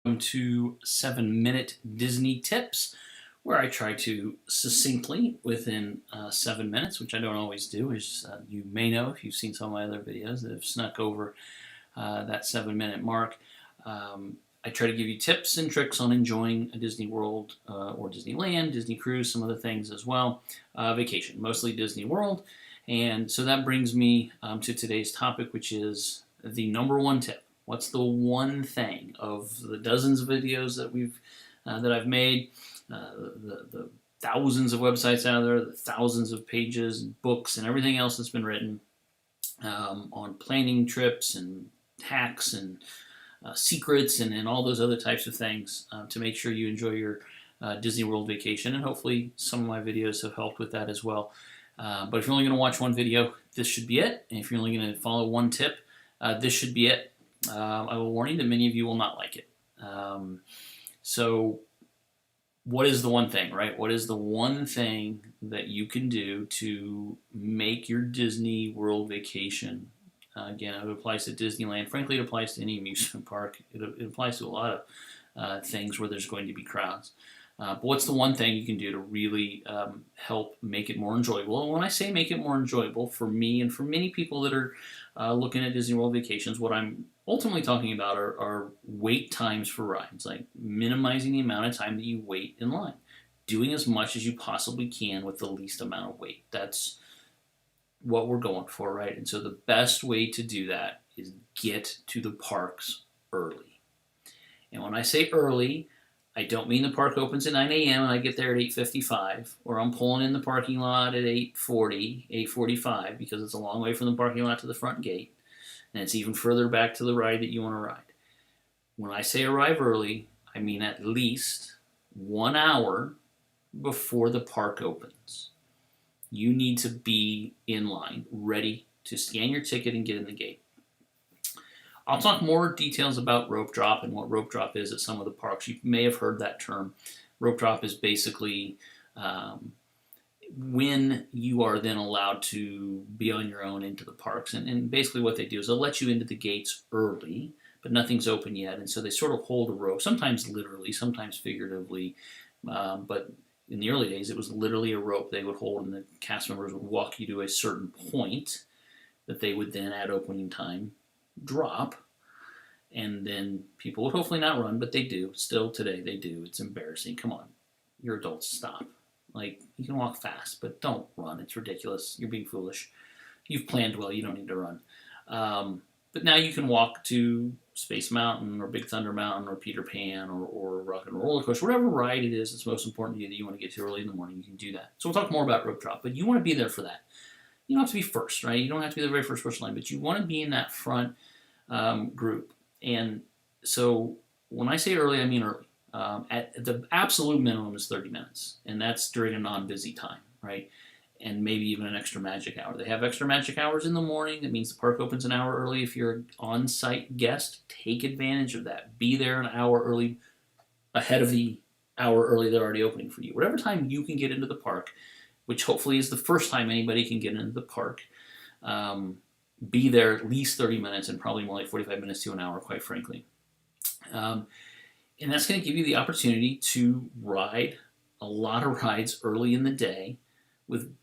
Welcome to 7-Minute Disney Tips, where I try to succinctly, within 7 minutes, which I don't always do, as you may know if you've seen some of my other videos that have snuck over that 7-minute mark. I try to give you tips and tricks on enjoying a Disney World or Disneyland, Disney Cruise, some other things as well. Vacation, mostly Disney World. And so that brings me to today's topic, which is the number one tip. What's the one thing of the dozens of videos that I've made, the thousands of websites out there, the thousands of pages and books and everything else that's been written on planning trips and hacks and secrets and all those other types of things to make sure you enjoy your Disney World vacation, and hopefully some of my videos have helped with that as well. But if you're only going to watch one video, this should be it. And if you're only going to follow one tip, this should be it. I will warn you that many of you will not like it. So what is the one thing, right? What is the one thing that you can do to make your Disney World vacation? Again, it applies to Disneyland. Frankly, it applies to any amusement park. It applies to a lot of things where there's going to be crowds. But what's the one thing you can do to really help make it more enjoyable? And when I say make it more enjoyable, for me and for many people that are looking at Disney World vacations, what I'm ultimately talking about are wait times for rides, like minimizing the amount of time that you wait in line, doing as much as you possibly can with the least amount of wait. That's what we're going for, right? And so the best way to do that is get to the parks early. And when I say early, I don't mean the park opens at 9 a.m. and I get there at 8:55, or I'm pulling in the parking lot at 8:40, 8:45, because it's a long way from the parking lot to the front gate, and it's even further back to the ride that you want to ride. When I say arrive early, I mean at least 1 hour before the park opens. You need to be in line, ready to scan your ticket and get in the gate. I'll talk more details about rope drop and what rope drop is at some of the parks. You may have heard that term. Rope drop is basically when you are then allowed to be on your own into the parks. And basically what they do is they'll let you into the gates early, but nothing's open yet. And so they sort of hold a rope, sometimes literally, sometimes figuratively. But in the early days, it was literally a rope they would hold, and the cast members would walk you to a certain point that they would then, at opening time, drop, and then people would hopefully not run, but they do. Still today, they do. It's embarrassing. Come on. You're adults. Stop. Like, you can walk fast, but don't run. It's ridiculous. You're being foolish. You've planned well. You don't need to run. But now you can walk to Space Mountain or Big Thunder Mountain or Peter Pan or Rock and Roller Coaster, whatever ride it is that's most important to you that you want to get to early in the morning, you can do that. So we'll talk more about rope drop, but you want to be there for that. You don't have to be first, right? You don't have to be the very first person line, but you want to be in that front group. And so when I say early, I mean early. At the absolute minimum is 30 minutes, and that's during a non-busy time, right? And maybe even an extra magic hour. They have extra magic hours in the morning. That means the park opens an hour early. If you're an on-site guest, take advantage of that. Be there an hour early, ahead of the hour early they're already opening for you. Whatever time you can get into the park, which hopefully is the first time anybody can get into the park, be there at least 30 minutes and probably more like 45 minutes to an hour, quite frankly. And that's going to give you the opportunity to ride a lot of rides early in the day with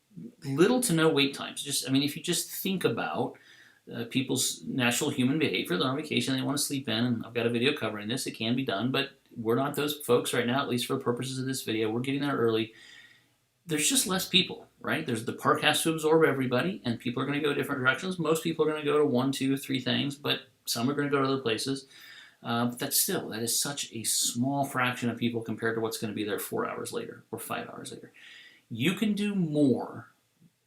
little to no wait times. If you just think about people's natural human behavior, they're on vacation, they want to sleep in, and I've got a video covering this. It can be done, but we're not those folks right now, at least for the purposes of this video. We're getting there early. There's just less people, right? The park has to absorb everybody, and people are going to go different directions. Most people are going to go to 1, 2, 3 things, but some are going to go to other places. But that is such a small fraction of people compared to what's going to be there 4 hours later or 5 hours later. You can do more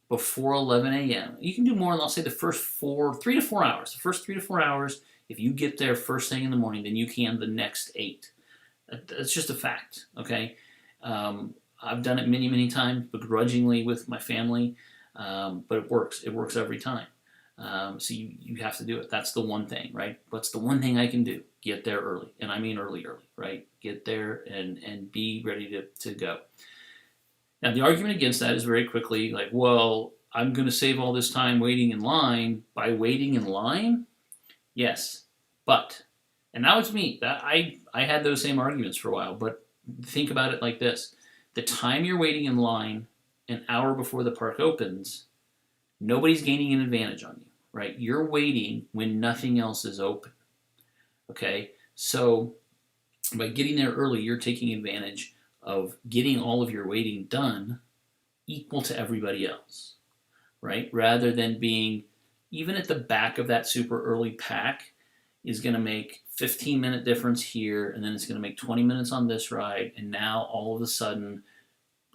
before 11 a.m. You can do more, I'll say the first 3 to 4 hours. The first 3 to 4 hours, if you get there first thing in the morning, then you can the next 8. That's just a fact, okay? I've done it many, many times, begrudgingly with my family, but it works. It works every time. So you have to do it. That's the one thing, right? What's the one thing I can do? Get there early. And I mean early, right? Get there and be ready to go. Now, the argument against that is very quickly like, well, I'm going to save all this time waiting in line by waiting in line? Yes, but And that was me. I had those same arguments for a while, but think about it like this: the time you're waiting in line an hour before the park opens, nobody's gaining an advantage on you, right? You're waiting when nothing else is open. Okay, so by getting there early, you're taking advantage of getting all of your waiting done equal to everybody else, right? Rather than being even at the back of that super early pack is going to make 15-minute difference here, and then it's going to make 20 minutes on this ride, and now all of a sudden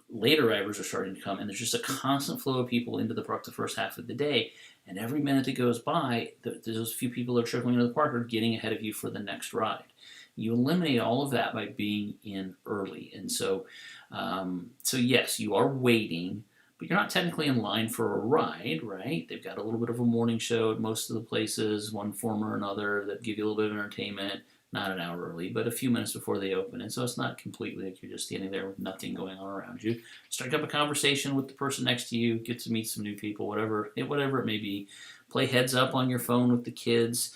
later riders are starting to come, and there's just a constant flow of people into the park the first half of the day, and every minute that goes by, those few people that are trickling into the park are getting ahead of you for the next ride. You eliminate all of that by being in early, and so yes, you are waiting, but you're not technically in line for a ride, right? They've got a little bit of a morning show at most of the places, one form or another, that give you a little bit of entertainment, not an hour early, but a few minutes before they open. And so it's not completely like you're just standing there with nothing going on around you. Strike up a conversation with the person next to you, get to meet some new people, whatever it may be. Play heads up on your phone with the kids,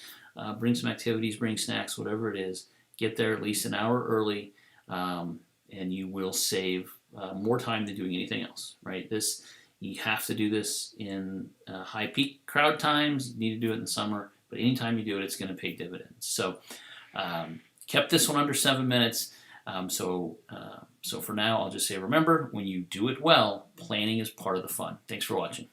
bring some activities, bring snacks, whatever it is. Get there at least an hour early, and you will save more time than doing anything else, right? You have to do this in high peak crowd times. You need to do it in the summer, but anytime you do it, it's going to pay dividends. So kept this one under 7 minutes. So for now, I'll just say, remember, when you do it well, planning is part of the fun. Thanks for watching.